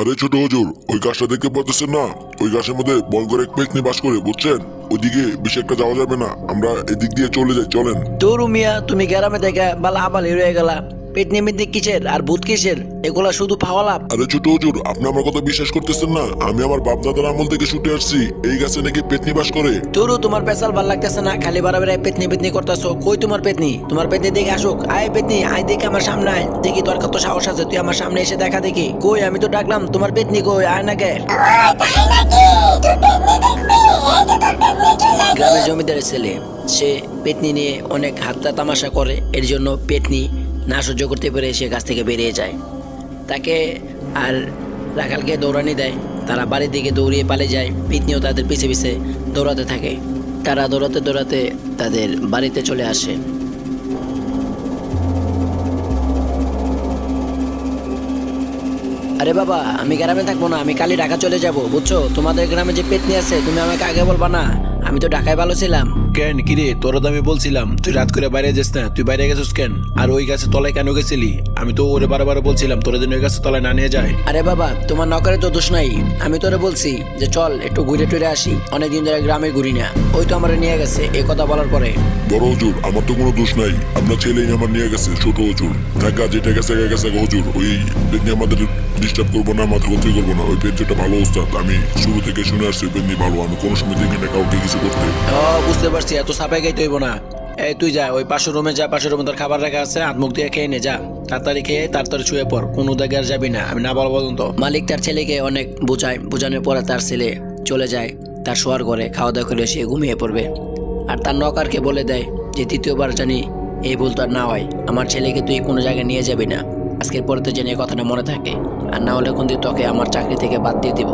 আরে ছোট হুজুর, ওই গাছটা দেখতে পাচ্ছেন না? ওই গাছের মধ্যে ভয়ঙ্কর এক পেতনি বাস করে, বুঝছেন? ওইদিকে বেশি একটা যাওয়া যাবে না, আমরা এদিক দিয়ে চলে যাই, চলেন। তোর মিয়া তুমি গ্রামে থেকে বালা আবাল হয়ে গেলা। পেটনি মিটনি কিসের আর ভূত কিসের, এগুলা শুধু ফাওয়ালাপ। আরে ছোট হুজুর, আপনি আমার কথা বিশ্বাস করতেছেন না? আমি আমার বাপ দাদার আমল থেকে ছুটে আসছি, এই গাছে নাকি পেতনি বাস করে। তোরও তোমার পেশাল ভাল লাগতেছে না, খালি বারবার পেতনি পেতনি করতেছো। কই তোমার পেতনি? তোমার পেতনি দেখে আসুক। আয় পেতনি, আয় দেখে আমার সামনে আয়, দেখি তোর কত সাহস আছে, তুই আমার সামনে এসে দেখা দেখি। কই আমি তো ডাকলাম, তোমার পেতনি কই? আয় না কে? গ্রামের জমিদারের ছেলে, সে পেতনি নিয়ে অনেক হাতটা তামাশা করে, এর জন্য পেতনি না সহ্য করতে পেরে সে গাছ থেকে বেরিয়ে যায়। তাকে আর রাখালকে দৌড়ানি দেয়, তারা বাড়ির দিকে দৌড়িয়ে পালিয়ে যায়। পেতনিও তাদের পিছে পিছে দৌড়াতে থাকে। তারা দৌড়াতে দৌড়াতে তাদের বাড়িতে চলে আসে। আরে বাবা, আমি গ্রামে থাকবো না, আমি কালই ঢাকা চলে যাব, বুঝছো? তোমাদের গ্রামে যে পেতনি আছে তুমি আমাকে আগে বলবা না? আমি তো ঢাকায় ভালো ছিলাম। কেন কিরে, তোর তো আমি বলছিলাম তুই রাত করে বাইরে যাস না, তুই বাইরে গেছিস কেন? আর ওই গাছের তলায় কেন গেছিলি? আমি তো ওরে বারবার বলছিলাম তোর জন্য ওই গাছের তলায় না নিয়ে যায়। আরে বাবা, তোমার নকরে তো দোষ নাই। আমি তোরে বলছি যে চল একটু ঘুরে টুরে আসি, অনেকদিন ধরে গ্রামে ঘুরি না। ওই তো আমার নিয়ে গেছে। এই কথা বলার পরে বড় হুজুর, আমার তো কোনো দোষ নাই, আপনার ছেলেই আমার নিয়ে গেছে। ছোট হুজুর, দেখা যেটা গেছে গেছে হুজুর, ওই পেতনি আমাদের ডিস্টার্ব করবো না, মাথা ক্ষতি করবো না। ওই পেতনিটা ভালো ওস্তাদ, আমি শুরু থেকে শুনে আসছি পেতনি ভালো, আমি কোনো সময় দেখি না কাউকে কিছু করতে। বুঝতে পারছি, এত সাপে গাইতে হইব না। এই তুই যা, ওই পাশের রুমে যা, পাশের রুমে তোর খাবার রাখা আছে, হাত মুখ দিয়ে খেয়ে নে, যা তাড়াতাড়ি খেয়ে তাড়াতাড়ি শুয়ে পড়, কোনো জায়গায় আর যাবি না, আমি না বলা পর্যন্ত। মালিক তার ছেলেকে অনেক বোঝায়, বোঝানোর পরে তার ছেলে চলে যায় তার শোয়ার ঘরে, খাওয়া দাওয়া করে সে ঘুমিয়ে পড়বে। আর তার নকারকে বলে দেয় যে দ্বিতীয়বার জানি এই ভুল তো আর না হয়, আমার ছেলেকে তুই কোনো জায়গায় নিয়ে যাবি না, আজকের পরে তো যেন এই কথাটা মনে থাকে, আর না হলে কিন্তু তোকে আমার চাকরি থেকে বাদ দিয়ে দিব।